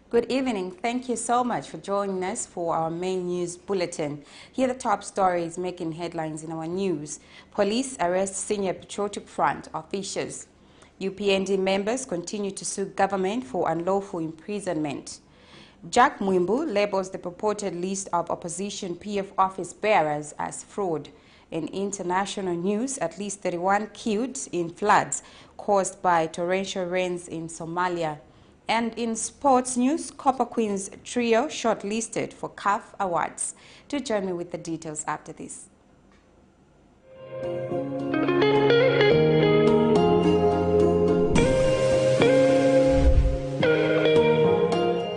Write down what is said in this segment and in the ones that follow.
Good evening. Thank you so much for joining us for our main news bulletin. Here are the top stories making headlines in our news. Police arrest senior Patriotic Front officials. UPND members continue to sue government for unlawful imprisonment. MWIIMBU labels the purported list of opposition PF office bearers as fraud. In international news, at least 31 killed in floods caused by torrential rains in Somalia. And in sports news, Copper Queen's trio shortlisted for CAF Awards. Do join me with the details after this.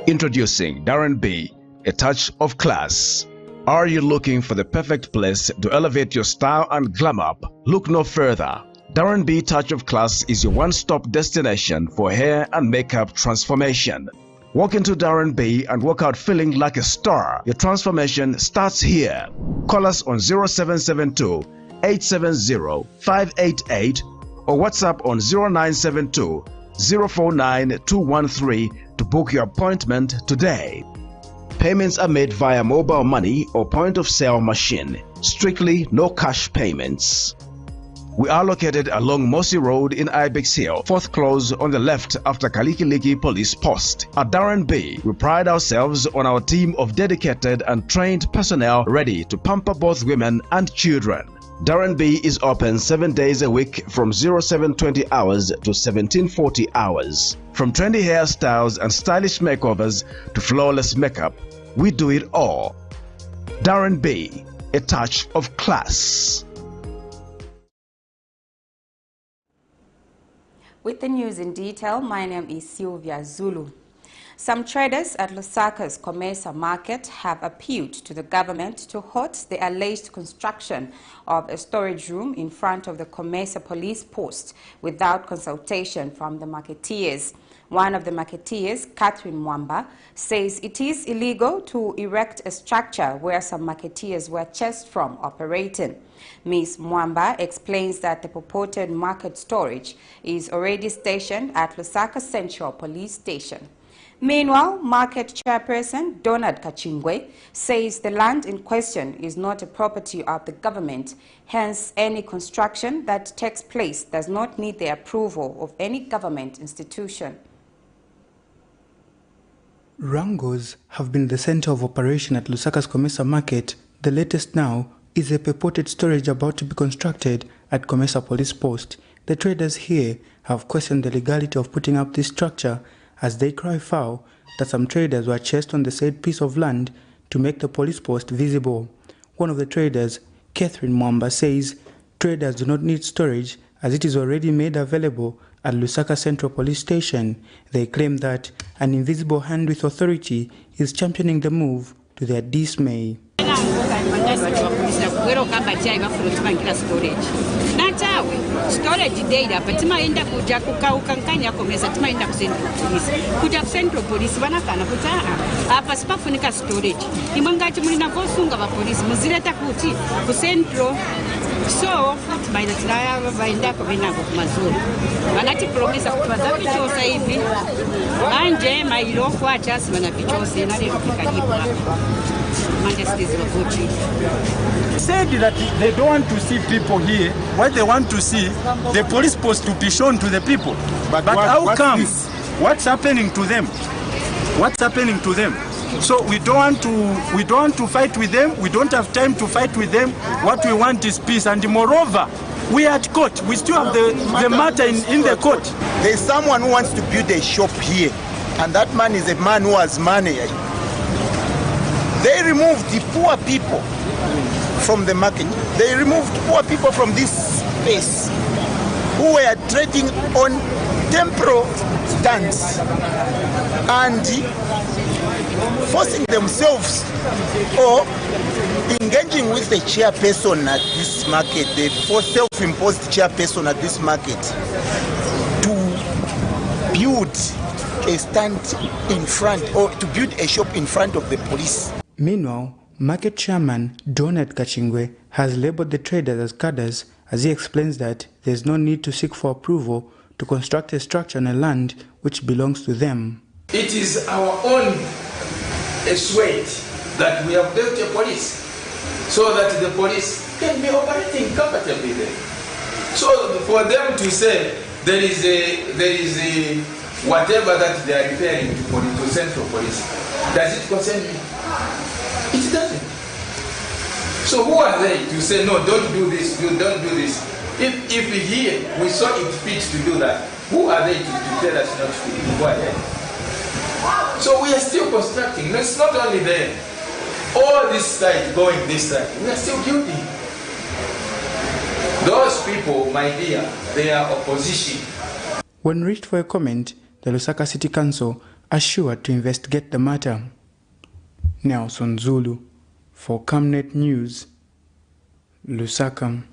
Introducing Darren B, a touch of class. Are you looking for the perfect place to elevate your style and glam up? Look no further. Darren B Touch of Class is your one-stop destination for hair and makeup transformation. Walk into Darren B and walk out feeling like a star. Your transformation starts here. Call us on 0772 870 588 or WhatsApp on 0972 049 213 to book your appointment today. Payments are made via mobile money or point-of-sale machine. Strictly no cash payments. We are located along Mossy Road in Ibex Hill, fourth close on the left after Kalikiliki Police Post. At Darren B, we pride ourselves on our team of dedicated and trained personnel ready to pamper both women and children. Darren B is open 7 days a week from 0720 hours to 1740 hours. From trendy hairstyles and stylish makeovers to flawless makeup, we do it all. Darren B, a touch of class. With the news in detail, my name is Sylvia Zulu. Some traders at Lusaka's Comesa market have appealed to the government to halt the alleged construction of a storage room in front of the Comesa police post without consultation from the marketeers. One of the marketeers, Catherine Mwamba, says it is illegal to erect a structure where some marketeers were chased from operating. Ms. Mwamba explains that the purported market storage is already stationed at Lusaka Central Police Station. Meanwhile, market chairperson Donald Kachingwe says the land in question is not a property of the government, hence any construction that takes place does not need the approval of any government institution. Rangos have been the center of operation at Lusaka's Comesa market. The latest now is a purported storage about to be constructed at Comesa Police Post. The traders here have questioned the legality of putting up this structure as they cry foul that some traders were chased on the said piece of land to make the police post visible. One of the traders, Catherine Mwamba, says traders do not need storage as it is already made available at Lusaka Central Police Station. They claim that an invisible hand with authority is championing the move to their dismay. Storage data, but timaenda kuja kukaukankanya Comesa timaenda kuja Central Police vanakana kuti apa sipafunika storage imwe ngati mulina kosunga vapolisi muzileta kuti ku Central so timaenda tilaya vaendako venako kumazulu vanati promesa kuti vazavichosa ivi manje mailoko achasi vanavichose nalero vikalipa said that they don't want to see people here. What they want to see, the police post to be shown to the people. But how come? What's happening to them? What's happening to them? So we don't want to fight with them. We don't have time to fight with them. What we want is peace. And moreover, we are at court. We still have the matter in the court. There's someone who wants to build a shop here, and that man is a man who has money. They removed the poor people from the market. They removed poor people from this space who were trading on temporal stands and forcing themselves or engaging with the chairperson at this market, the self-imposed chairperson at this market, to build a stand in front or to build a shop in front of the police. Meanwhile, market chairman Donald Kachingwe has labeled the traders as cadres as he explains that there is no need to seek for approval to construct a structure on a land which belongs to them. It is our own sweat that we have built a police so that the police can be operating comfortably there. So for them to say there is a whatever that they are referring to central police, does it concern me? It doesn't. So who are they to say no, don't do this, don't do this? If here we saw it fit to do that, who are they to tell us not to go ahead? So we are still constructing. It's not only there. All this side going this side, we are still building. Those people, my dear, they are opposition. When reached for a comment, the Lusaka City Council assured to investigate the matter. Nelson Zulu for Camnet News, Lusaka.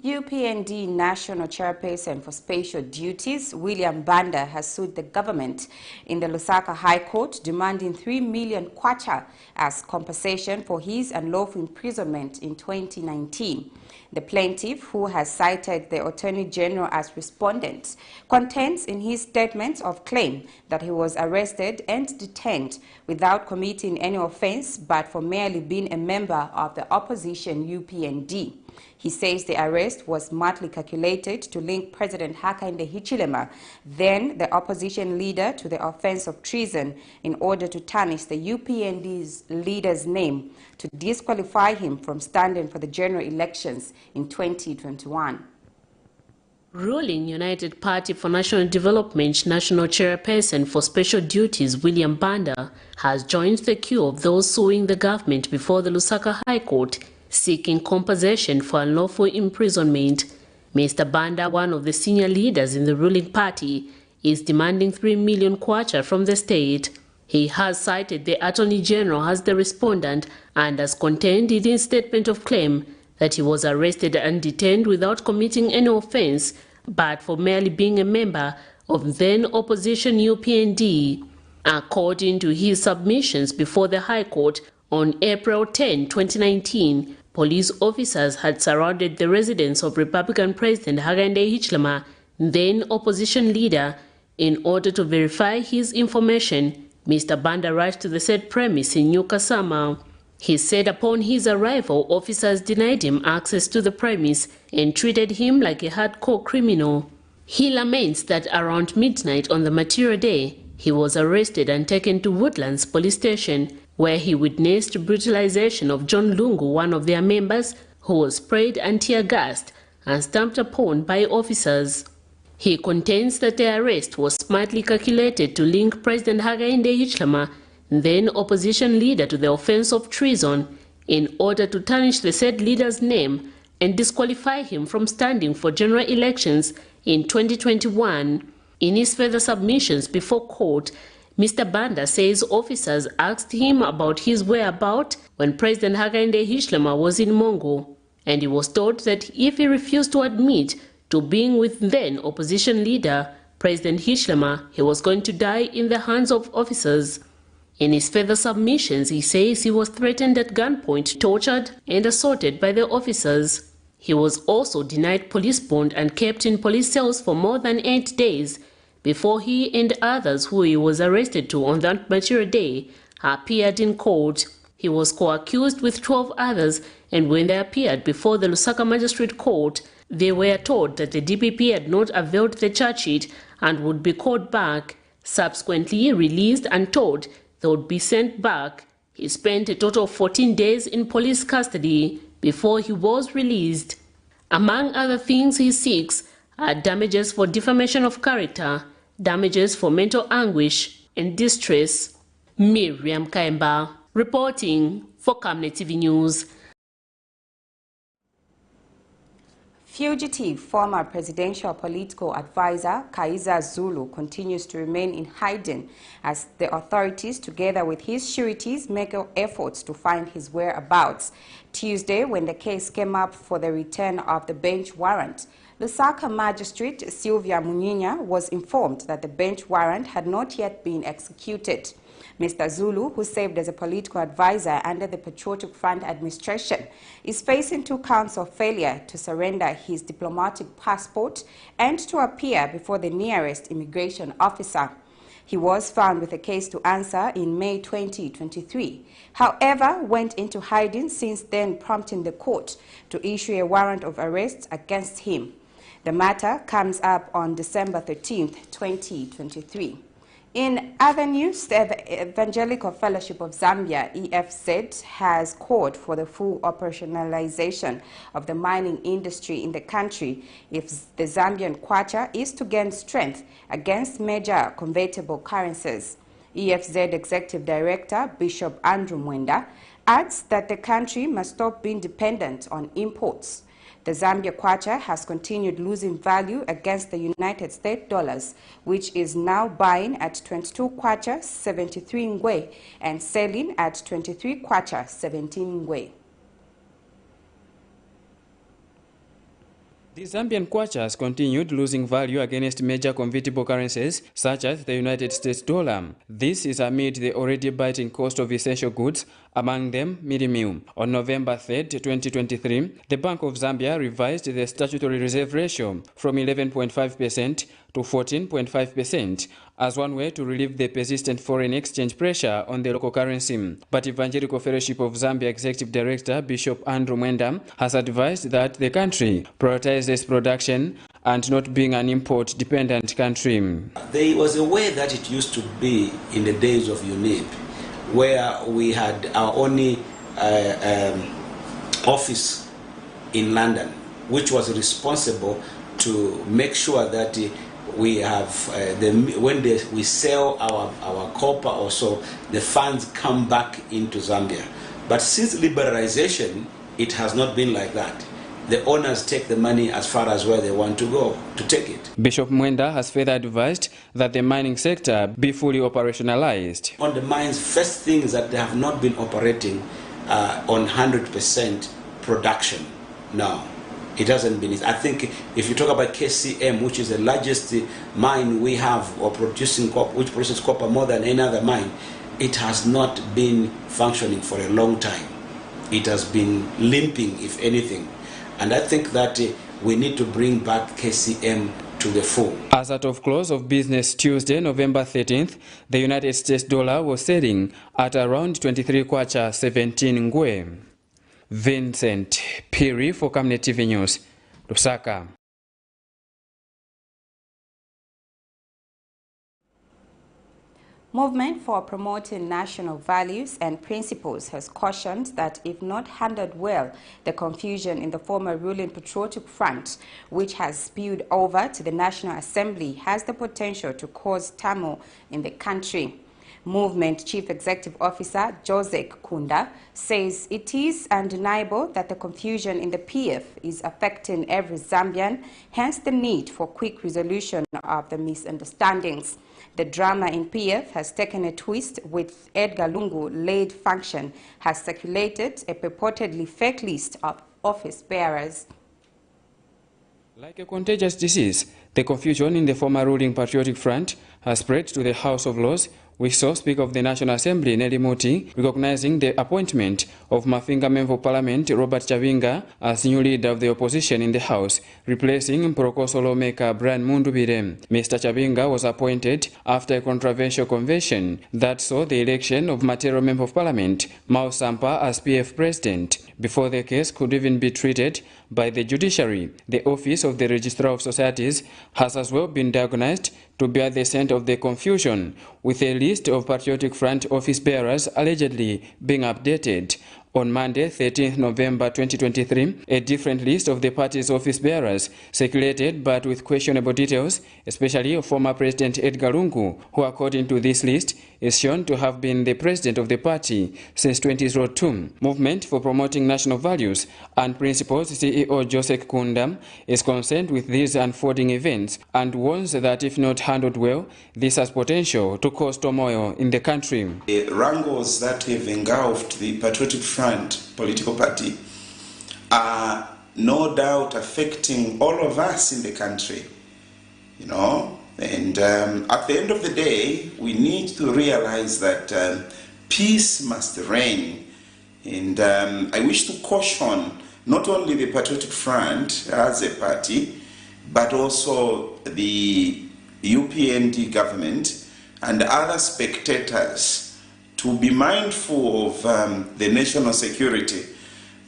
UPND National Chairperson for Special Duties, William Banda, has sued the government in the Lusaka High Court, demanding 3 million kwacha as compensation for his unlawful imprisonment in 2019. The plaintiff, who has cited the Attorney General as respondent, contends in his statement of claim that he was arrested and detained without committing any offense but for merely being a member of the opposition UPND. He says the arrest was smartly calculated to link President Hakainde Hichilema, then the opposition leader, to the offense of treason in order to tarnish the UPND's leader's name to disqualify him from standing for the general elections in 2021. Ruling United Party for National Development National Chairperson for Special Duties William Banda has joined the queue of those suing the government before the Lusaka High Court, seeking compensation for unlawful imprisonment. Mr. Banda, one of the senior leaders in the ruling party, is demanding 3 million kwacha from the state. He has cited the Attorney General as the respondent and has contended in his statement of claim that he was arrested and detained without committing any offense but for merely being a member of then opposition UPND. According to his submissions before the High Court, on April 10, 2019, police officers had surrounded the residence of Republican President Hakainde Hichilema, then opposition leader, in order to verify his information. Mr. Banda arrived to the said premise in New Kasama. He said upon his arrival, officers denied him access to the premise and treated him like a hardcore criminal. He laments that around midnight on the material day, he was arrested and taken to Woodlands Police Station, where he witnessed brutalization of John Lungu, one of their members, who was sprayed and tear-gassed and stamped upon by officers. He contends that the arrest was smartly calculated to link President Hakainde Hichilema, then opposition leader, to the offense of treason in order to tarnish the said leader's name and disqualify him from standing for general elections in 2021. In his further submissions before court, Mr. Banda says officers asked him about his whereabouts when President Hakainde Hichilema was in Mongo, and he was told that if he refused to admit to being with then opposition leader President Hichilema, he was going to die in the hands of officers. In his further submissions, he says he was threatened at gunpoint, tortured and assaulted by the officers. He was also denied police bond and kept in police cells for more than 8 days before he and others who he was arrested to on that material day appeared in court. He was co-accused with 12 others, and when they appeared before the Lusaka Magistrate Court, they were told that the DPP had not availed the charge sheet and would be called back. Subsequently released and told they would be sent back. He spent a total of 14 days in police custody before he was released. Among other things he seeks are damages for defamation of character, damages for mental anguish and distress. MWIIMBU reporting for Camnet TV News. Fugitive former presidential political advisor Kaiza Zulu continues to remain in hiding as the authorities, together with his sureties, make efforts to find his whereabouts. Tuesday, when the case came up for the return of the bench warrant, Lusaka Magistrate Sylvia Munyinya was informed that the bench warrant had not yet been executed. Mr. Zulu, who served as a political advisor under the Patriotic Front administration, is facing 2 counts of failure to surrender his diplomatic passport and to appear before the nearest immigration officer. He was found with a case to answer in May 2023. However, went into hiding since then, prompting the court to issue a warrant of arrest against him. The matter comes up on December 13, 2023. In other news, the Evangelical Fellowship of Zambia, EFZ, has called for the full operationalization of the mining industry in the country if the Zambian kwacha is to gain strength against major convertible currencies. EFZ Executive Director Bishop Andrew Mwenda adds that the country must stop being dependent on imports. The Zambia kwacha has continued losing value against the United States dollars, which is now buying at 22 kwacha 73 ngwe and selling at 23 kwacha 17 ngwe. The Zambian kwacha has continued losing value against major convertible currencies such as the United States dollar. This is amid the already biting cost of essential goods, among them MWIIMBU. On November 3, 2023, the Bank of Zambia revised the statutory reserve ratio from 11.5% to 14.5% as one way to relieve the persistent foreign exchange pressure on the local currency. But Evangelical Fellowship of Zambia Executive Director Bishop Andrew Mwenda has advised that the country prioritizes production and not being an import-dependent country. There was a way that it used to be in the days of UNIP, where we had our only office in London, which was responsible to make sure that we have when we sell our copper or so, the funds come back into Zambia. But since liberalization, it has not been like that. The owners take the money as far as where they want to go to take it. Bishop Mwenda has further advised that the mining sector be fully operationalized. On the mines, first things that they have not been operating on 100% production. No, it hasn't been. I think if you talk about KCM, which is the largest mine we have or producing copper, which produces copper more than any other mine, it has not been functioning for a long time. It has been limping, if anything. And I think that we need to bring back KCM to the full. As at of close of business Tuesday, November 13th, the United States dollar was selling at around 23 kwacha 17 ngwe. Vincent Piri for Camnet TV News, Lusaka. Movement for Promoting National Values and Principles has cautioned that if not handled well, the confusion in the former ruling Patriotic Front, which has spilled over to the National Assembly, has the potential to cause turmoil in the country. Movement Chief Executive Officer Joseph Kunda says it is undeniable that the confusion in the PF is affecting every Zambian, hence the need for quick resolution of the misunderstandings. The drama in PF has taken a twist with Edgar Lungu-led function has circulated a purportedly fake list of office bearers. Like a contagious disease, the confusion in the former ruling Patriotic Front has spread to the House of Lords. We saw Speaker of the National Assembly, Nelly Muti, recognizing the appointment of Mafinga Member of Parliament, Robert Chavinga, as new leader of the opposition in the House, replacing Prokoso lawmaker Brian Mundubire. Mr. Chavinga was appointed after a controversial convention that saw the election of Material Member of Parliament, Mao Sampa, as PF President. Before the case could even be treated by the judiciary, the Office of the Registrar of Societies has as well been diagnosed to be at the center of the confusion, with a list of Patriotic Front office bearers allegedly being updated. On Monday, 13th November 2023, a different list of the party's office bearers circulated, but with questionable details, especially of former President Edgar Lungu, who according to this list is shown to have been the president of the party since 2002. Movement for Promoting National Values and Principles CEO Joseph Kunda is concerned with these unfolding events and warns that if not handled well, this has potential to cause turmoil in the country. The wrangles that have engulfed the Patriotic Front political party are no doubt affecting all of us in the country. You know, And at the end of the day, we need to realize that peace must reign. And I wish to caution not only the Patriotic Front as a party, but also the UPND government and other spectators to be mindful of the national security.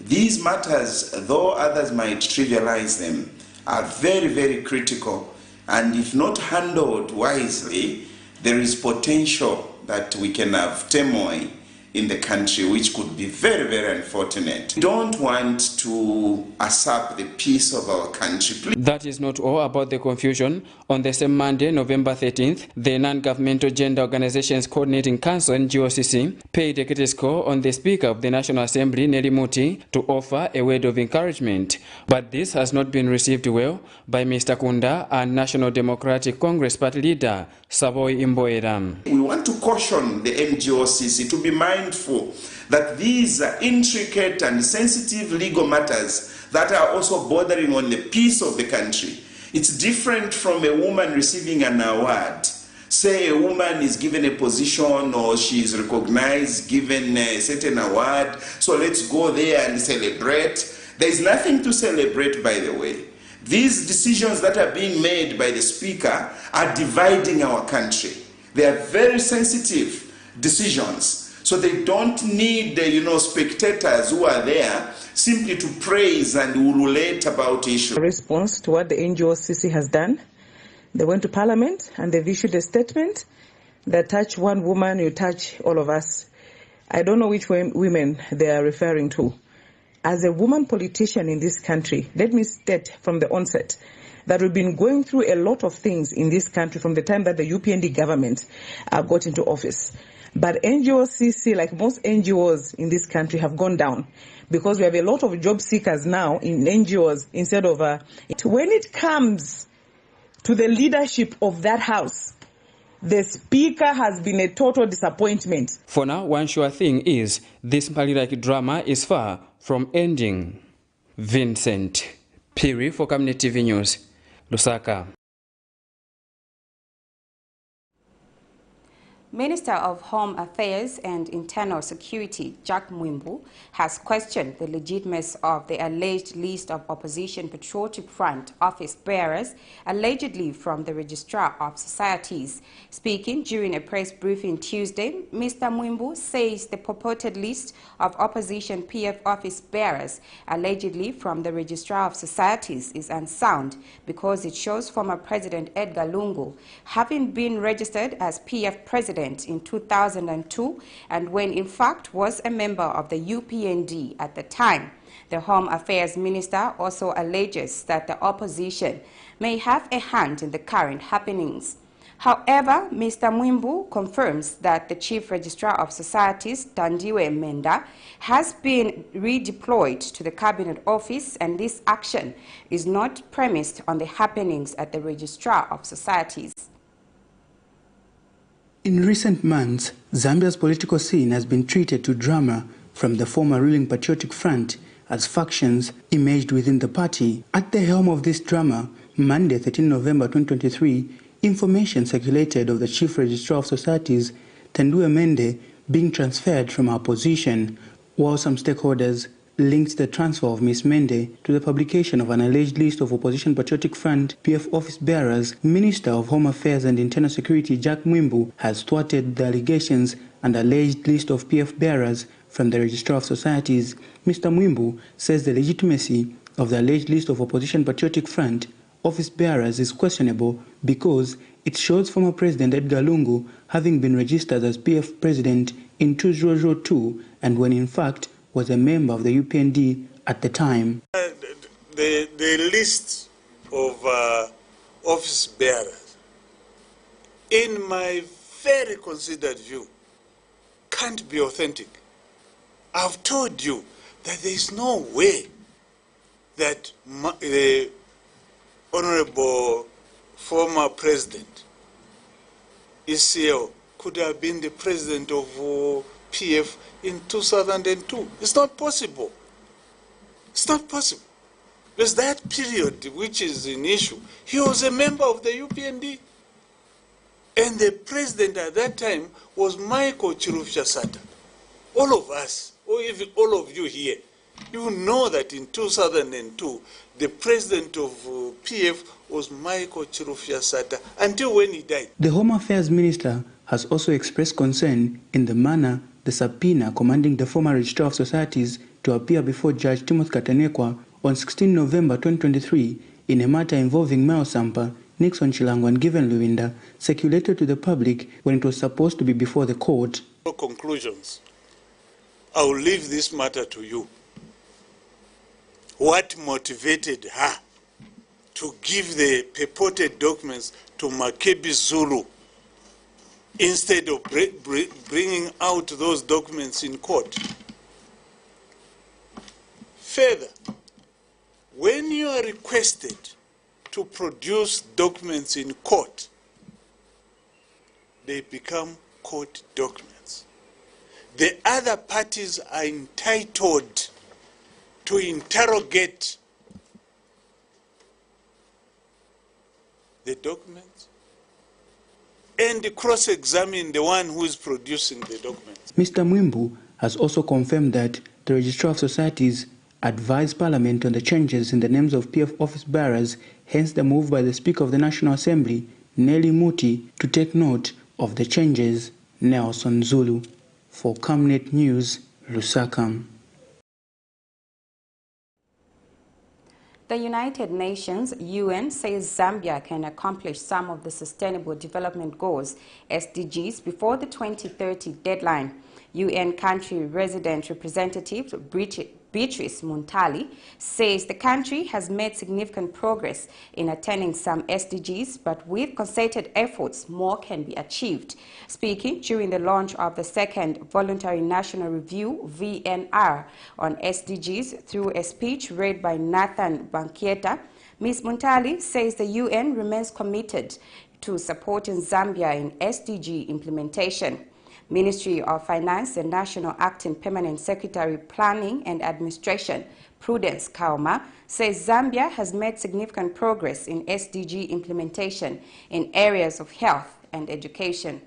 These matters, though others might trivialize them, are very, very critical. And if not handled wisely, there is potential that we can have turmoil in the country, which could be very, very unfortunate. We don't want to usurp the peace of our country. Please. That is not all about the confusion. On the same Monday, November 13th, the Non-Governmental Gender Organizations Coordinating Council, NGOCC, paid a courtesy call on the Speaker of the National Assembly, Nelly Muti, to offer a word of encouragement. But this has not been received well by Mr. Kunda and National Democratic Congress Party leader, MWIIMBU. We want to caution the NGOCC to be mindful that these are intricate and sensitive legal matters that are also bordering on the peace of the country. It's different from a woman receiving an award. Say a woman is given a position or she is recognized, given a certain award, so let's go there and celebrate. There is nothing to celebrate, by the way. These decisions that are being made by the Speaker are dividing our country. They are very sensitive decisions. So they don't need, spectators who are there simply to praise and ululate about issues. A response to what the NGOCC has done, they went to Parliament and they've issued a statement that touch one woman, you touch all of us. I don't know which women they are referring to. As a woman politician in this country, let me state from the onset that we've been going through a lot of things in this country from the time that the UPND government got into office. But NGOCC, like most NGOs in this country, have gone down because we have a lot of job seekers now in NGOs instead of... When it comes to the leadership of that house, the Speaker has been a total disappointment. For now, one sure thing is this Mali-like drama is far from ending. Vincent Piri for Camnet TV News, Lusaka. Minister of Home Affairs and Internal Security, MWIIMBU, has questioned the legitimacy of the alleged list of opposition Patriotic Front office bearers, allegedly from the Registrar of Societies. Speaking during a press briefing Tuesday, Mr. MWIIMBU says the purported list of opposition PF office bearers, allegedly from the Registrar of Societies, is unsound because it shows former President Edgar Lungu having been registered as PF President in 2002 and when in fact was a member of the UPND at the time. The Home Affairs Minister also alleges that the opposition may have a hand in the current happenings. However, Mr. MWIIMBU confirms that the Chief Registrar of Societies, Tandiwe Menda, has been redeployed to the Cabinet Office, and this action is not premised on the happenings at the Registrar of Societies. In recent months, Zambia's political scene has been treated to drama from the former ruling Patriotic Front as factions emerged within the party. At the helm of this drama, Monday, 13 November 2023, information circulated of the Chief Registrar of Societies, Tandiwe Menda, being transferred from our position, while some stakeholders linked the transfer of Ms. Menda to the publication of an alleged list of opposition Patriotic Front PF office bearers. Minister of Home Affairs and Internal Security MWIIMBU has thwarted the allegations and alleged list of PF bearers from the Registrar of Societies. Mr. MWIIMBU says the legitimacy of the alleged list of opposition Patriotic Front office bearers is questionable because it shows former President Edgar Lungu having been registered as PF President in 2002 and when in fact was a member of the UPND at the time. The list of office bearers, in my very considered view, can't be authentic. I've told you that there is no way that the Honorable former President, ECL, could have been the President of PF in 2002. It's not possible. It's not possible. Because that period, which is an issue, he was a member of the UPND. And the president at that time was Michael Chirufya-Sata. All of us, or even all of you here, you know that in 2002, the president of PF was Michael Chirufya-Sata until when he died. The Home Affairs Minister has also expressed concern in the manner the subpoena commanding the former Registrar of Societies to appear before Judge Timothy Katanekwa on 16 November 2023 in a matter involving Mel Sampa, Nixon Chilango and Given Luinda circulated to the public when it was supposed to be before the court. Conclusions. I will leave this matter to you. What motivated her to give the purported documents to Makebi Zulu instead of bringing out those documents in court? Further, when you are requested to produce documents in court, they become court documents. The other parties are entitled to interrogate the documents and cross-examine the one who is producing the documents. Mr. MWIIMBU has also confirmed that the Registrar of Societies advised Parliament on the changes in the names of PF office bearers, hence the move by the Speaker of the National Assembly, Nelly Muti, to take note of the changes. Nelson Zulu. For Camnet News, Lusaka. The United Nations, UN, says Zambia can accomplish some of the Sustainable Development Goals, SDGs, before the 2030 deadline. UN country resident representative Beatrice Muntali says the country has made significant progress in attaining some SDGs, but with concerted efforts, more can be achieved. Speaking during the launch of the second Voluntary National Review, VNR, on SDGs through a speech read by Nathan Bankieta, Ms. Muntali says the UN remains committed to supporting Zambia in SDG implementation. Ministry of Finance and National Acting Permanent Secretary Planning and Administration, Prudence Kauma, says Zambia has made significant progress in SDG implementation in areas of health and education.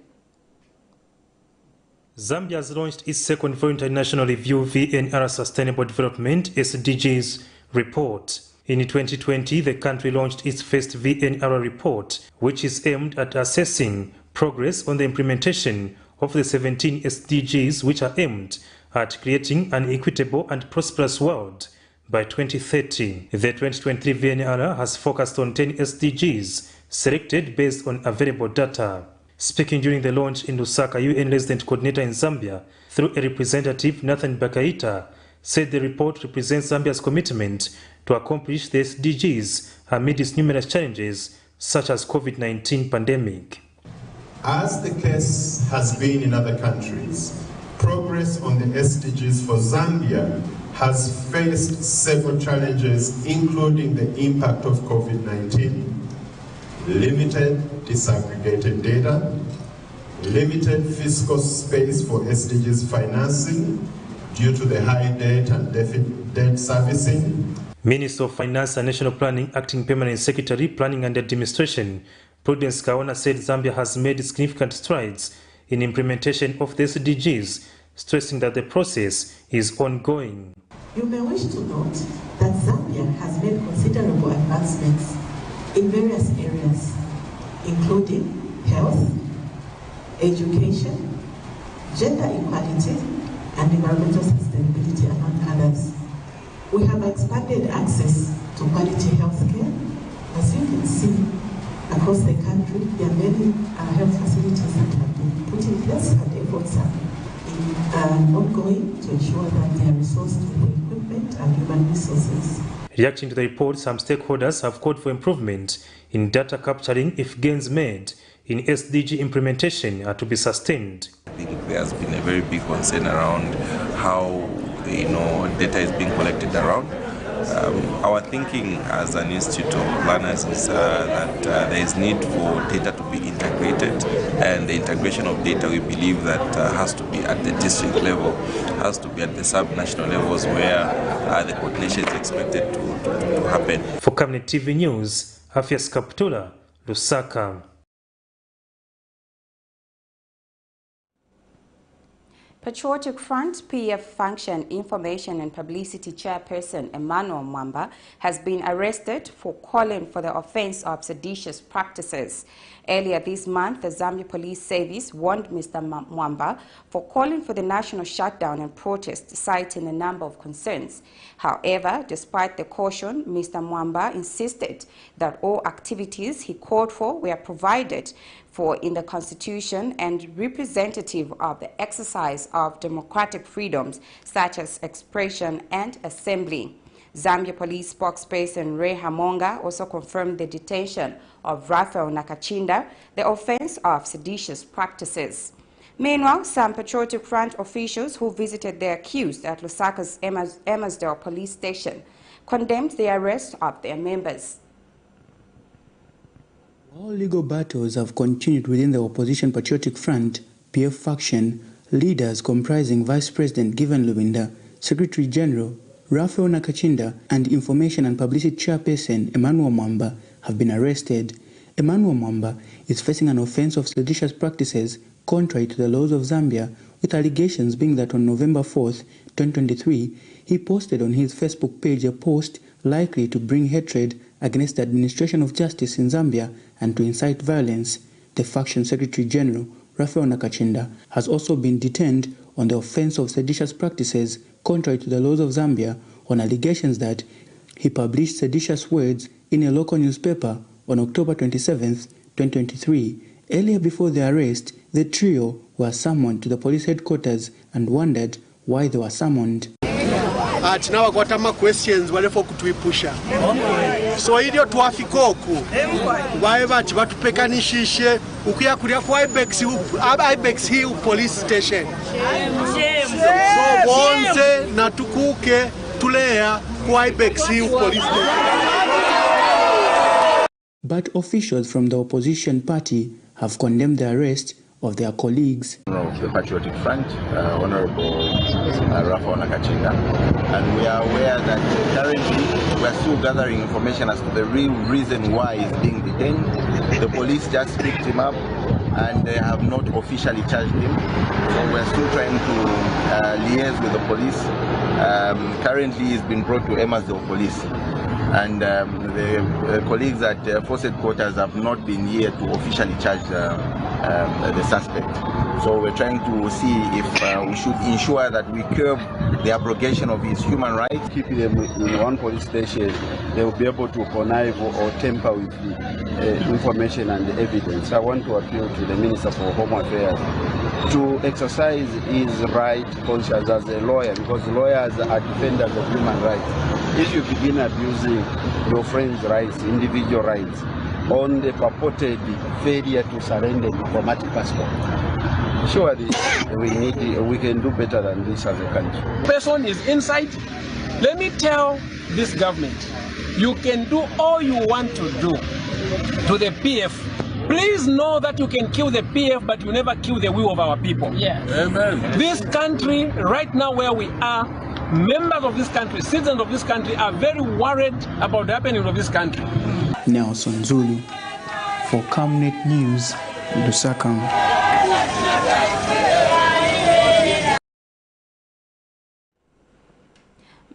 Zambia has launched its second Voluntary National Review VNR Sustainable Development SDGs report. In 2020, the country launched its first VNR report, which is aimed at assessing progress on the implementation of the 17 SDGs, which are aimed at creating an equitable and prosperous world by 2030. The 2023 VNR has focused on 10 SDGs selected based on available data. Speaking during the launch in Lusaka, UN resident coordinator in Zambia, through a representative, Nathan Bakaita, said the report represents Zambia's commitment to accomplish the SDGs amid its numerous challenges, such as COVID-19 pandemic. As the case has been in other countries, progress on the SDGs for Zambia has faced several challenges, including the impact of COVID-19, limited disaggregated data, limited fiscal space for SDGs financing due to the high debt and debt servicing. Minister of Finance and National Planning, Acting Permanent Secretary, Planning and Administration, Prudence Kaona, said Zambia has made significant strides in implementation of the SDGs, stressing that the process is ongoing. You may wish to note that Zambia has made considerable advancements in various areas, including health, education, gender equality, and environmental sustainability, among others. We have expanded access to quality health care. As you can see, across the country, there are many health facilities that have been put in place, and efforts are ongoing to ensure that they are resourced with equipment and human resources. Reacting to the report, some stakeholders have called for improvement in data capturing if gains made in SDG implementation are to be sustained. I think there has been a very big concern around how data is being collected around. Our thinking as an institute of planners is that there is need for data to be integrated, and the integration of data, we believe that has to be at the district level, has to be at the sub-national levels where the coordination is expected to happen. For Camnet TV News, Afias Kaptula, Lusaka. Patriotic Front PF Function Information and Publicity Chairperson MWIIMBU has been arrested for calling for the offense of seditious practices. Earlier this month, the Zambia Police Service warned Mr. MWIIMBU for calling for the national shutdown and protest, citing a number of concerns. However, despite the caution, Mr. MWIIMBU insisted that all activities he called for were provided for in the Constitution and representative of the exercise of democratic freedoms such as expression and assembly. Zambia Police spokesperson Ray Hamonga also confirmed the detention of Raphael Nakachinda, the offense of seditious practices. Meanwhile, some Patriotic Front officials who visited the accused at Lusaka's Emersdale police station condemned the arrest of their members. While legal battles have continued within the opposition Patriotic Front, PF faction, leaders comprising Vice President Given Lubinda, Secretary General Raphael Nakachinda, and Information and Publicity Chairperson MWIIMBU have been arrested. MWIIMBU is facing an offense of seditious practices contrary to the laws of Zambia, with allegations being that on November 4th, 2023, he posted on his Facebook page a post likely to bring hatred against the administration of justice in Zambia and to incite violence. The faction Secretary General, Raphael Nakachinda, has also been detained on the offense of seditious practices contrary to the laws of Zambia on allegations that he published seditious words in a local newspaper on October 27, 2023. Earlier before the arrest, the trio were summoned to the police headquarters and wondered why they were summoned. Now got some questions walefo kutuipusha. So ilio tuafika oku. Wae bati batupekanishishe ukuya kulia kwa Ibex Hill police station. So bonse na tukuke tulea kwa Ibex Hill police station. But officials from the opposition party have condemned the arrest of their colleagues. Of the Patriotic Front, Honorable Raphael Nakachinda, and we are aware that currently we are still gathering information as to the real reason why he's being detained. The police just picked him up and they have not officially charged him, so we're still trying to liaise with the police. Currently he's been brought to Emersdale Police, and the colleagues at Force Headquarters have not been here to officially charge the suspect. So we're trying to see if we should ensure that we curb the abrogation of his human rights. Keep them in one police station, they will be able to connive or tamper with the information and the evidence. I want to appeal to the Minister for Home Affairs to exercise his right conscience as a lawyer, because lawyers are defenders of human rights. If you begin abusing your friend's rights, individual rights, on the purported failure to surrender diplomatic passport, surely we can do better than this as a country. Person is inside. Let me tell this government, you can do all you want to do to the PF. Please know that you can kill the PF, but you never kill the will of our people. Yeah. Amen. This country, right now where we are, members of this country, citizens of this country are very worried about the happening of this country. Nelson Zulu for Camnet News, Lusaka.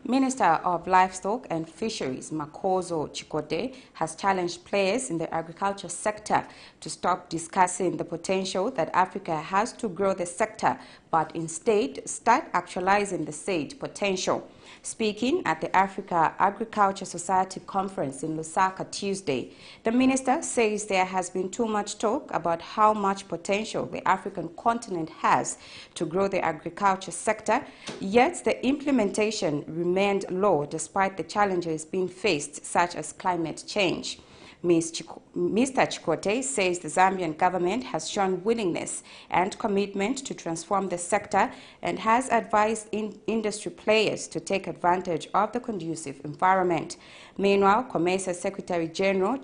Minister of Livestock and Fisheries Makozo Chikote has challenged players in the agriculture sector to stop discussing the potential that Africa has to grow the sector, but instead start actualizing the said potential. Speaking at the Africa Agriculture Society Conference in Lusaka Tuesday, the minister says there has been too much talk about how much potential the African continent has to grow the agriculture sector, yet the implementation remained low despite the challenges being faced, such as climate change. Mr. Chikote says the Zambian government has shown willingness and commitment to transform the sector and has advised industry players to take advantage of the conducive environment. Meanwhile, COMESA Secretary General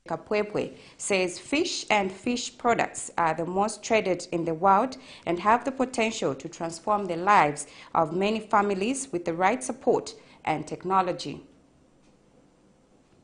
Kapwepwe says fish and fish products are the most traded in the world and have the potential to transform the lives of many families with the right support and technology.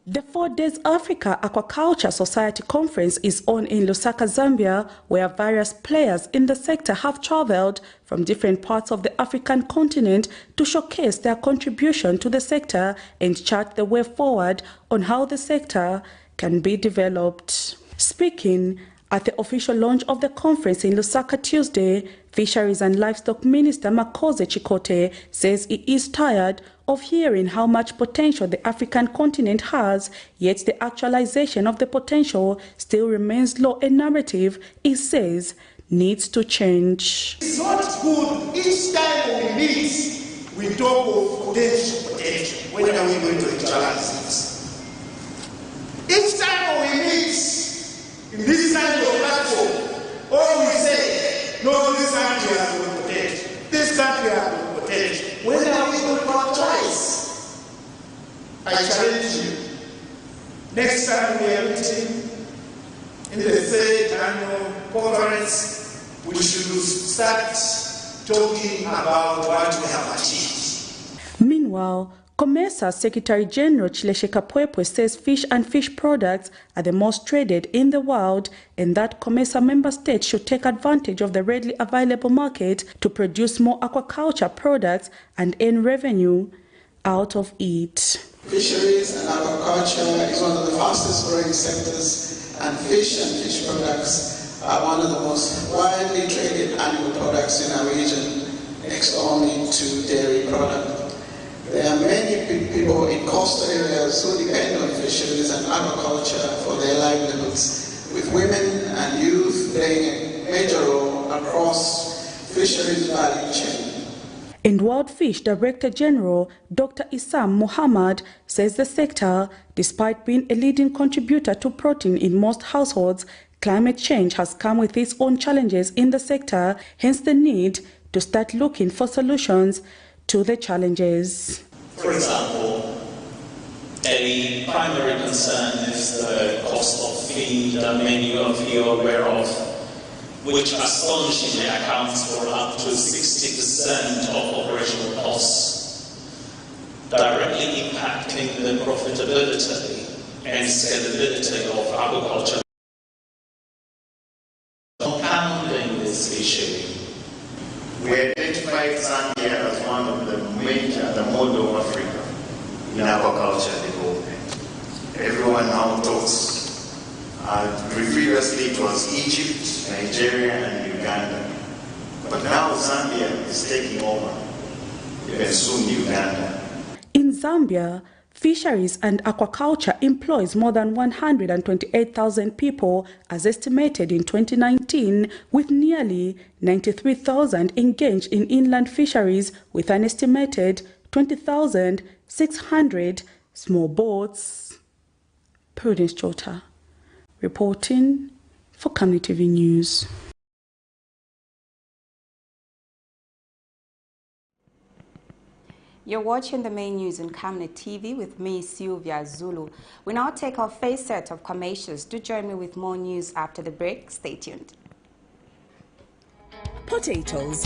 The 4 Days Africa Aquaculture Society Conference is on in Lusaka, Zambia, where various players in the sector have traveled from different parts of the African continent to showcase their contribution to the sector and chart the way forward on how the sector can be developed. Speaking at the official launch of the conference in Lusaka Tuesday, Fisheries and Livestock Minister Makoze Chikote says he is tired of hearing how much potential the African continent has, yet the actualization of the potential still remains low. A narrative, he says, needs to change. It's not good. Each time we meet, we talk of potential. When are we going to actualize it? Each time we meet in this kind of platform, all we say, no, this country has no potential. This country has no potential. When are we going to actualize? I challenge you. Next time we are meeting in the 3rd annual conference, we should start talking about what we have achieved. Meanwhile, COMESA Secretary General Chileshe Kapwepwe says fish and fish products are the most traded in the world and that COMESA member states should take advantage of the readily available market to produce more aquaculture products and earn revenue out of it. Fisheries and aquaculture is one of the fastest growing sectors, and fish products are one of the most widely traded animal products in our region, next only to dairy products. There are many people in coastal areas who depend on fisheries and aquaculture for their livelihoods, with women and youth playing a major role across fisheries value chain. And World Fish Director General Dr. Issam Muhammad says the sector, despite being a leading contributor to protein in most households, climate change has come with its own challenges in the sector, hence the need to start looking for solutions to the challenges. For example, a primary concern is the cost of feed that many of you are aware of, which astonishingly accounts for up to 60% of operational costs, directly impacting the profitability and scalability of agriculture. Compounding this issue, we identified Zambia as one of the model of Africa in aquaculture development. Everyone now talks, previously it was Egypt, Nigeria and Uganda, but now Zambia is taking over, and soon Uganda. In Zambia, fisheries and aquaculture employs more than 128,000 people as estimated in 2019, with nearly 93,000 engaged in inland fisheries with an estimated 20,600 small boats. Prudence Chota, reporting for Camnet TV News. You're watching the main news on Camnet TV with me, Sylvia Zulu. We now take our first set of commercials. Do join me with more news after the break. Stay tuned. Potatoes,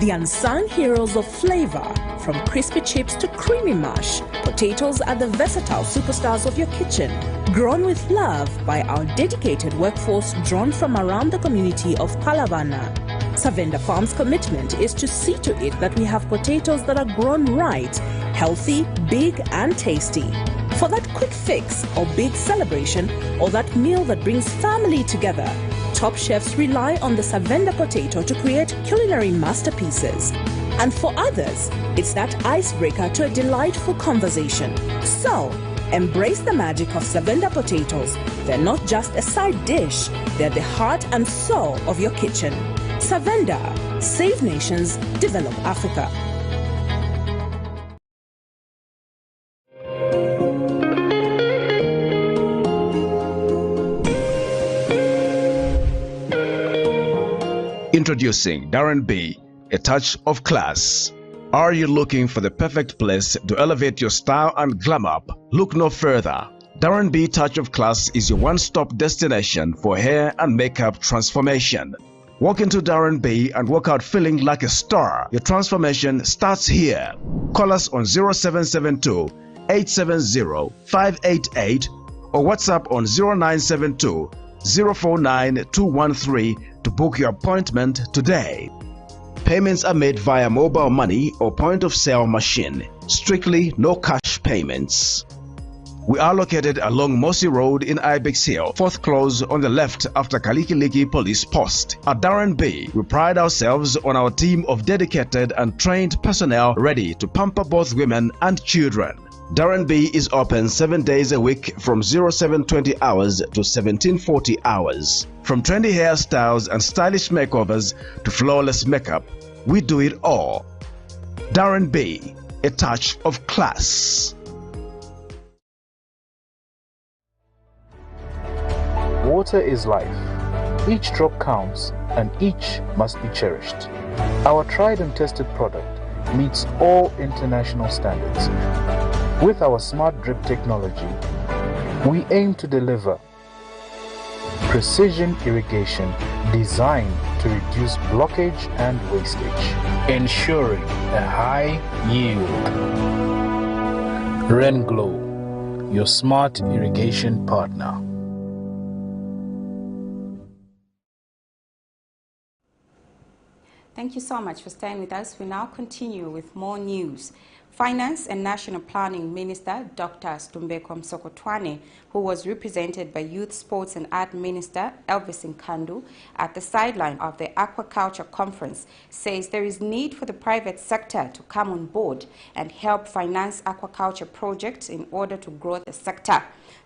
the unsung heroes of flavor. From crispy chips to creamy mash, potatoes are the versatile superstars of your kitchen. Grown with love by our dedicated workforce drawn from around the community of Palavana. Savenda Farm's commitment is to see to it that we have potatoes that are grown right, healthy, big and tasty. For that quick fix or big celebration or that meal that brings family together, top chefs rely on the Savenda potato to create culinary masterpieces. And for others, it's that icebreaker to a delightful conversation. So, embrace the magic of Savenda potatoes. They're not just a side dish, they're the heart and soul of your kitchen. Savenda, save nations, develop Africa. Introducing Darren B, a touch of class. Are you looking for the perfect place to elevate your style and glam up? Look no further. Darren B Touch of Class is your one-stop destination for hair and makeup transformation. Walk into Darren B and walk out feeling like a star. Your transformation starts here. Call us on 0772 870-588 or WhatsApp on 0972-049-213 to book your appointment today. Payments are made via mobile money or point-of-sale machine. Strictly no cash payments. We are located along Mossy Road in Ibex Hill, fourth close on the left after Kalikiliki Police Post. At Darren B, we pride ourselves on our team of dedicated and trained personnel ready to pamper both women and children. Darren B is open 7 days a week from 0720 hours to 1740 hours. From trendy hairstyles and stylish makeovers to flawless makeup, we do it all. Darren B, a touch of class. Water is life. Each drop counts and each must be cherished. Our tried and tested product meets all international standards. With our smart drip technology, we aim to deliver precision irrigation designed to reduce blockage and wastage, ensuring a high yield. Renglow, your smart irrigation partner. Thank you so much for staying with us. We now continue with more news. Finance and National Planning Minister Dr. Stumbeko Msokotwane, who was represented by Youth, Sports and Art Minister Elvis Nkandu at the sideline of the Aquaculture Conference, says there is need for the private sector to come on board and help finance aquaculture projects in order to grow the sector.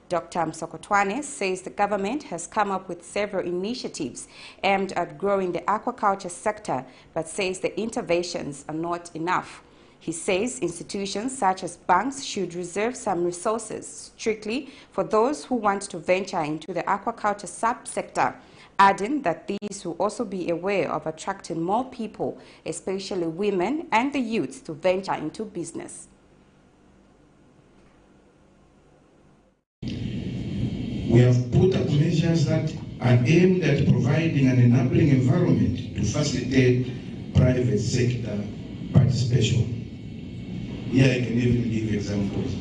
Dr. Msokotwane says the government has come up with several initiatives aimed at growing the aquaculture sector, but says the interventions are not enough. He says institutions such as banks should reserve some resources strictly for those who want to venture into the aquaculture subsector, adding that these will also be aware of attracting more people, especially women and the youth, to venture into business. We have put up measures that are aimed at providing an enabling environment to facilitate private sector participation. Here I can even give examples.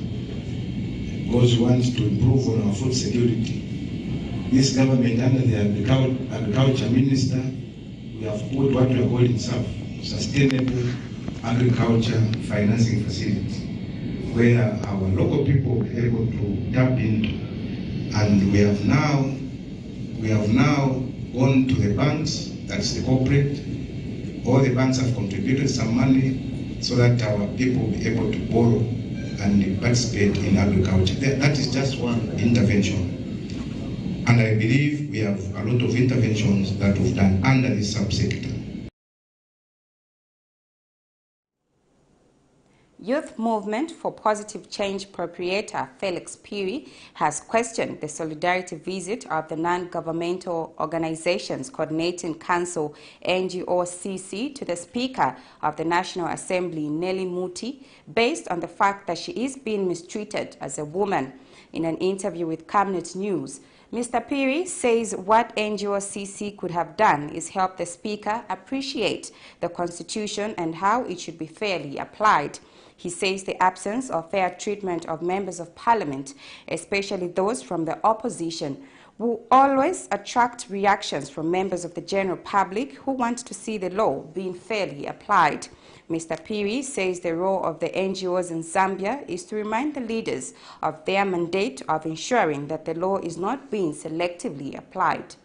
Those who want to improve on our food security. This government under the agriculture minister, we have put what we are calling sustainable agriculture financing facility, where our local people will be able to tap into. And we have now gone to the banks, that's the corporate. All the banks have contributed some money so that our people will be able to borrow and participate in agriculture. That is just one intervention. And I believe we have a lot of interventions that we've done under this subsector. Youth Movement for Positive Change proprietor Felix Piri has questioned the solidarity visit of the non-governmental organizations coordinating council NGOCC to the Speaker of the National Assembly, Nelly Muti, based on the fact that she is being mistreated as a woman. In an interview with Camnet News, Mr. Piri says what NGOCC could have done is help the Speaker appreciate the Constitution and how it should be fairly applied. He says the absence of fair treatment of members of parliament, especially those from the opposition, will always attract reactions from members of the general public who want to see the law being fairly applied. Mr. Piri says the role of the NGOs in Zambia is to remind the leaders of their mandate of ensuring that the law is not being selectively applied.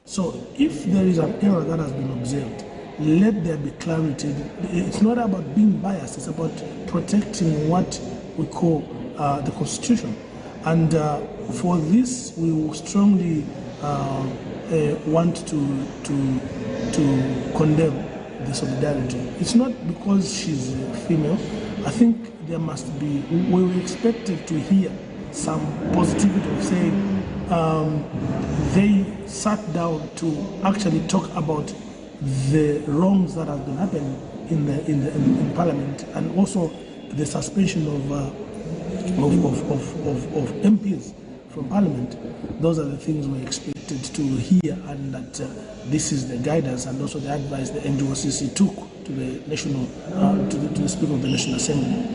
So if there is an error that has been observed, let there be clarity. It's not about being biased, it's about protecting what we call the Constitution. And for this, we will strongly want to condemn the solidarity. It's not because she's a female. I think there must be, we were expected to hear some positivity of saying they sat down to actually talk about the wrongs that have been happening in Parliament, and also the suspension of MPs from Parliament. Those are the things we're expected to hear, and that this is the guidance and also the advice the NGOCC took to the national, to the Speaker of the National Assembly.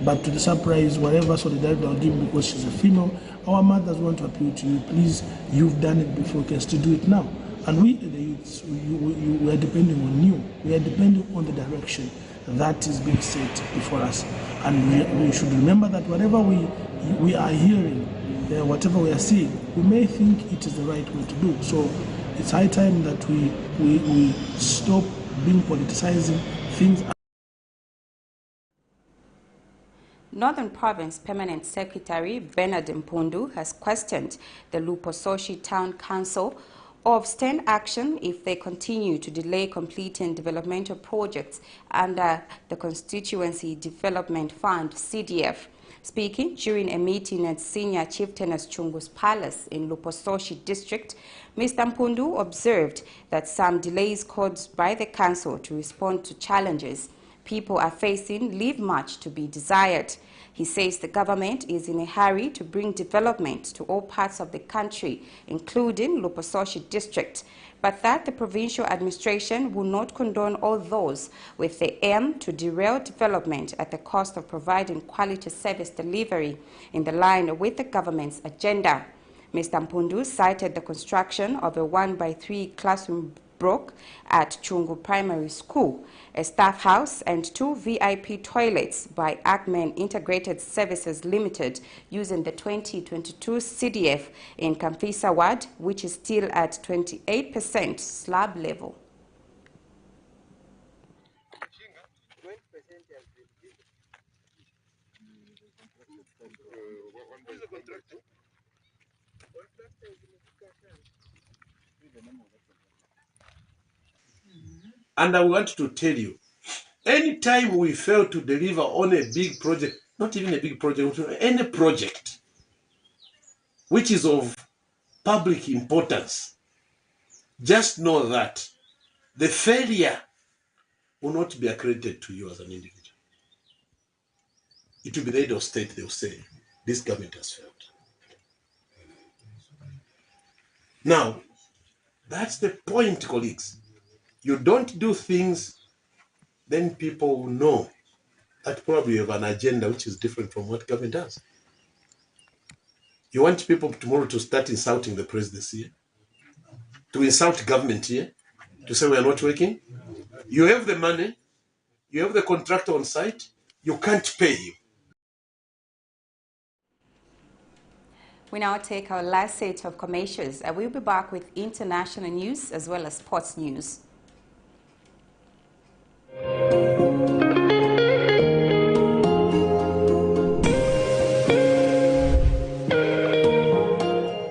But to the surprise, whatever solidarity I'll give because she's a female, our mothers want to appeal to you. Please, you've done it before, you can still do it now. And we, the youths, we are depending on you. We are depending on the direction that is being set before us. And we should remember that whatever we are hearing, whatever we are seeing, we may think it is the right way to do. So it's high time that we stop being politicizing things. Northern Province Permanent Secretary Bernard Mpundu has questioned the Lupososhi Town Council of stern action if they continue to delay completing developmental projects under the Constituency Development Fund, CDF. Speaking during a meeting at Senior Chieftainess Chungu's Palace in Lupososhi District, Mr. Mpundu observed that some delays caused by the council to respond to challenges people are facing leave much to be desired. He says the government is in a hurry to bring development to all parts of the country, including Lupososhi District, but that the provincial administration will not condone all those with the aim to derail development at the cost of providing quality service delivery in the line with the government's agenda. Mr. Mpundu cited the construction of a 1x3 classroom block at Chungu Primary School, a staff house and 2 VIP toilets by Agmen Integrated Services Limited using the 2022 CDF in Kamfisa Ward, which is still at 28% slab level. And I want to tell you, anytime we fail to deliver on a big project, not even a big project, any project which is of public importance, just know that the failure will not be accredited to you as an individual. It will be the head of state, they will say, this government has failed. Now, that's the point, colleagues. You don't do things, then people will know that probably you have an agenda which is different from what government does. You want people tomorrow to start insulting the presidency here, to insult government here, to say we are not working. You have the money, you have the contractor on site, you can't pay him. We now take our last set of commercials. I will be back with international news as well as sports news.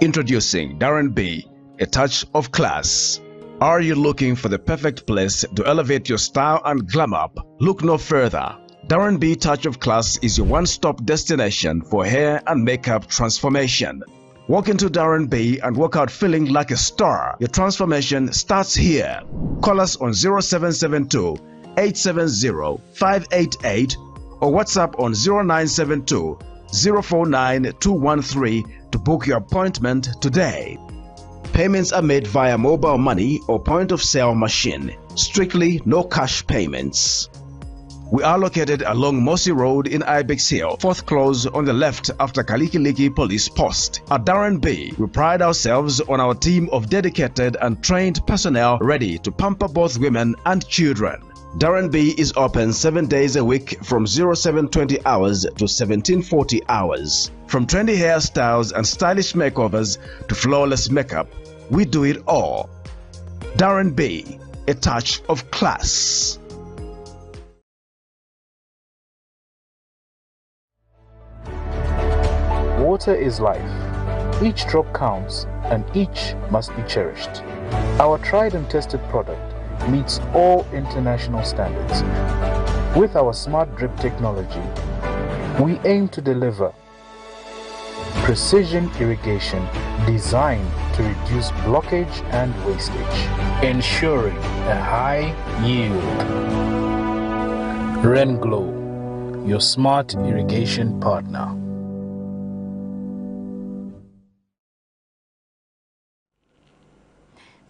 Introducing Darren B, a touch of class. Are you looking for the perfect place to elevate your style and glam up? Look no further. Darren B Touch of Class is your one-stop destination for hair and makeup transformation. Walk into Darren B and walk out feeling like a star. Your transformation starts here. Call us on 0772 870 588 or WhatsApp on 0972 049 213 to book your appointment today. Payments are made via mobile money or point-of-sale machine. Strictly no cash payments. We are located along Mossy Road in Ibex Hill, 4th close on the left after Kalikiliki Police Post. At Darren B, we pride ourselves on our team of dedicated and trained personnel ready to pamper both women and children. Darren B is open 7 days a week from 0720 hours to 1740 hours. From trendy hairstyles and stylish makeovers to flawless makeup, we do it all. Darren B, a touch of class. Water is life. Each drop counts and each must be cherished. Our tried and tested product meets all international standards. With our smart drip technology, we aim to deliver precision irrigation designed to reduce blockage and wastage, ensuring a high yield. Rain Glow, your smart irrigation partner.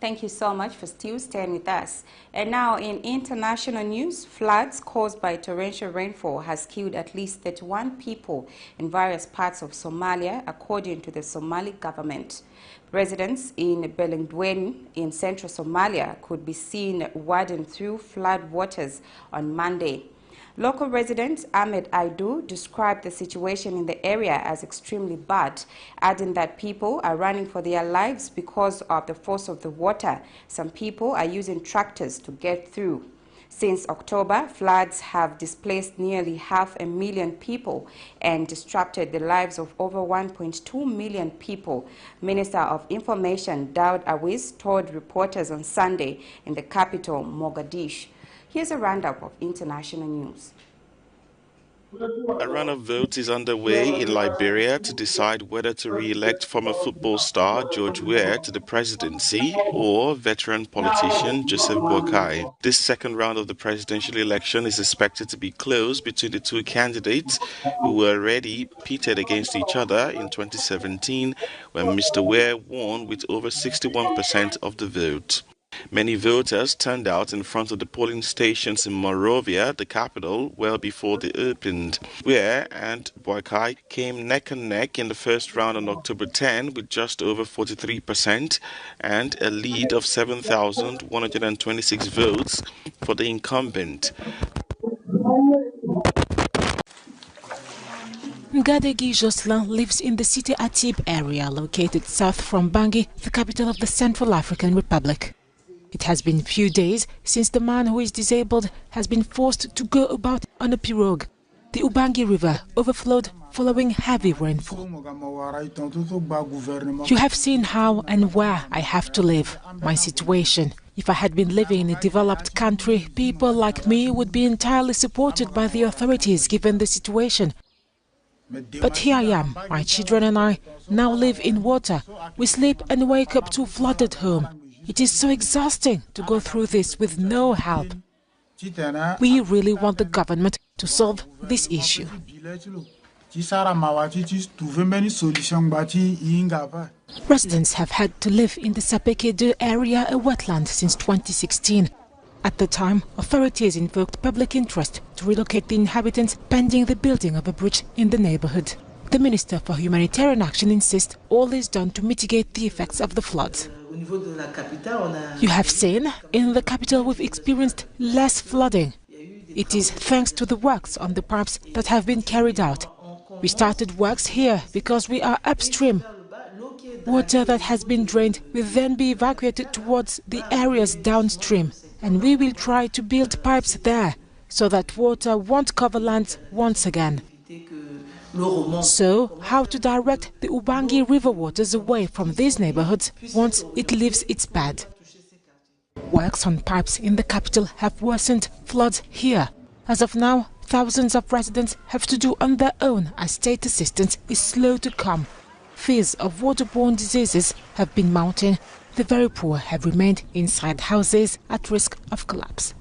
Thank you so much for still staying with us. And now in international news, floods caused by torrential rainfall has killed at least 31 people in various parts of Somalia, according to the Somali government. Residents in Belengdweni in central Somalia could be seen wading through flood waters on Monday. Local resident Ahmed Aidu described the situation in the area as extremely bad, adding that people are running for their lives because of the force of the water. Some people are using tractors to get through. Since October, floods have displaced nearly 500,000 people and disrupted the lives of over 1.2 million people. Minister of Information Daud Awis told reporters on Sunday in the capital, Mogadishu. Here's a roundup of international news. A run of votes is underway in Liberia to decide whether to re-elect former football star George Weah to the presidency or veteran politician Joseph Boakai. This second round of the presidential election is expected to be close between the two candidates who were already pitted against each other in 2017 when Mr. Weah won with over 61% of the vote. Many voters turned out in front of the polling stations in Monrovia, the capital, well before they opened. Weah and Boakai came neck and neck in the first round on October 10 with just over 43% and a lead of 7,126 votes for the incumbent. Ngadegi Jocelyn lives in the city Atib area located south from Bangui, the capital of the Central African Republic. It has been few days since the man who is disabled has been forced to go about on a pirogue. The Ubangi River overflowed following heavy rainfall. You have seen how and where I have to live, my situation. If I had been living in a developed country, people like me would be entirely supported by the authorities given the situation. But here I am, my children and I now live in water. We sleep and wake up to a flooded home. It is so exhausting to go through this with no help. We really want the government to solve this issue. Residents have had to live in the Sapekedo area, a wetland, since 2016. At the time, authorities invoked public interest to relocate the inhabitants pending the building of a bridge in the neighborhood. The Minister for Humanitarian Action insists all is done to mitigate the effects of the floods. You have seen, in the capital we've experienced less flooding. It is thanks to the works on the pipes that have been carried out. We started works here because we are upstream. Water that has been drained will then be evacuated towards the areas downstream, and we will try to build pipes there so that water won't cover lands once again. So, how to direct the Ubangi River waters away from these neighborhoods once it leaves its bed? Works on pipes in the capital have worsened floods here. As of now, thousands of residents have to do on their own as state assistance is slow to come. Fears of waterborne diseases have been mounting. The very poor have remained inside houses at risk of collapse.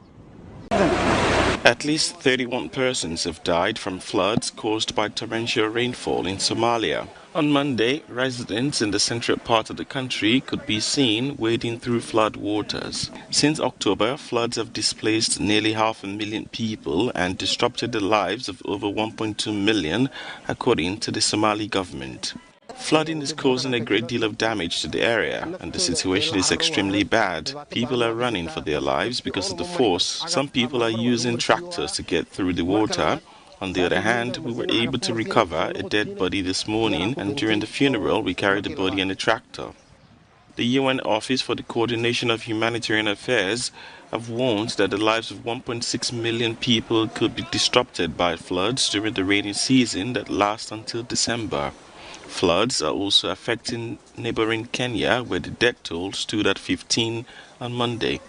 At least 31 persons have died from floods caused by torrential rainfall in Somalia. On Monday, residents in the central part of the country could be seen wading through flood waters. Since October, floods have displaced nearly 500,000 people and disrupted the lives of over 1.2 million, according to the Somali government. Flooding is causing a great deal of damage to the area, and the situation is extremely bad. People are running for their lives because of the force. Some people are using tractors to get through the water. On the other hand, we were able to recover a dead body this morning, and during the funeral we carried the body in a tractor. The UN Office for the Coordination of Humanitarian Affairs have warned that the lives of 1.6 million people could be disrupted by floods during the rainy season that lasts until December. Floods are also affecting neighboring Kenya, where the death toll stood at 15 on Monday.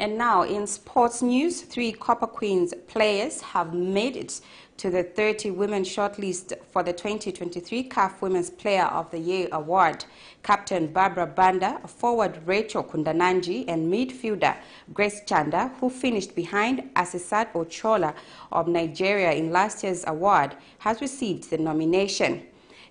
And now in sports news, 3 Copper Queens players have made it to the 30 women shortlist for the 2023 CAF Women's Player of the Year Award. Captain Barbara Banda, forward Rachel Kundananji, and midfielder Grace Chanda, who finished behind Asisat Ochola of Nigeria in last year's award, has received the nomination.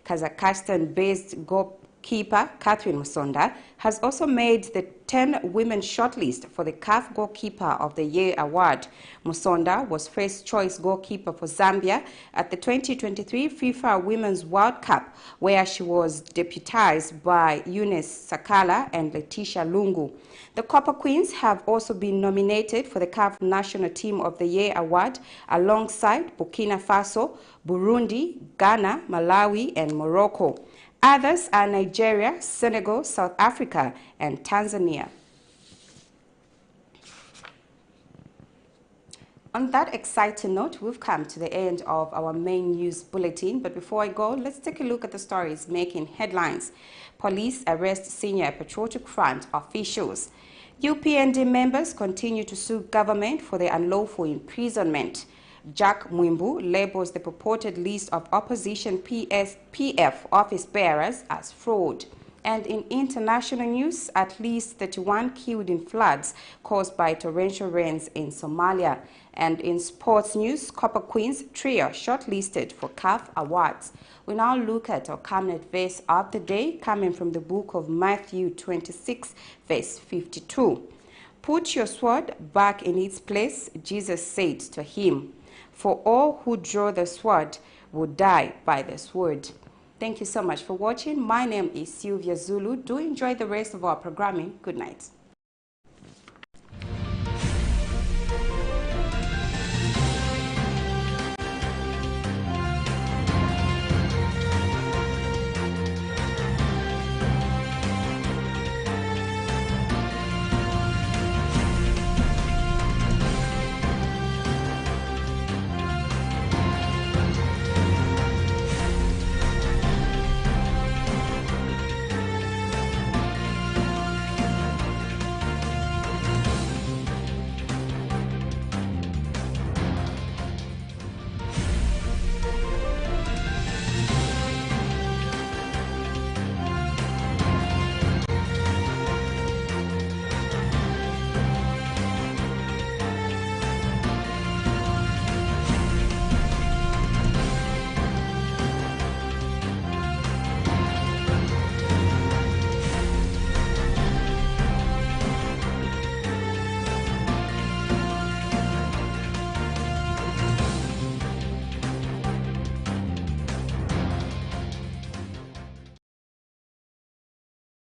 Kazakhstan-based goalkeeper Catherine Musonda has also made the 10 women shortlist for the CAF Goalkeeper of the Year Award. Musonda was first choice goalkeeper for Zambia at the 2023 FIFA Women's World Cup, where she was deputized by Eunice Sakala and Letitia Lungu. The Copper Queens have also been nominated for the CAF National Team of the Year Award alongside Burkina Faso, Burundi, Ghana, Malawi, and Morocco. Others are Nigeria, Senegal, South Africa, and Tanzania. On that exciting note, we've come to the end of our main news bulletin. But before I go, let's take a look at the stories making headlines. Police arrest senior Patriotic Front officials. UPND members continue to sue government for their unlawful imprisonment. MWIIMBU labels the purported list of opposition PF office bearers as fraud. And in international news, at least 31 killed in floods caused by torrential rains in Somalia. And in sports news, Copper Queens trio shortlisted for CAF Awards. We now look at our Camnet verse of the day, coming from the book of Matthew 26, verse 52. Put your sword back in its place, Jesus said to him. For all who draw the sword will die by the sword. Thank you so much for watching. My name is Sylvia Zulu. Do enjoy the rest of our programming. Good night.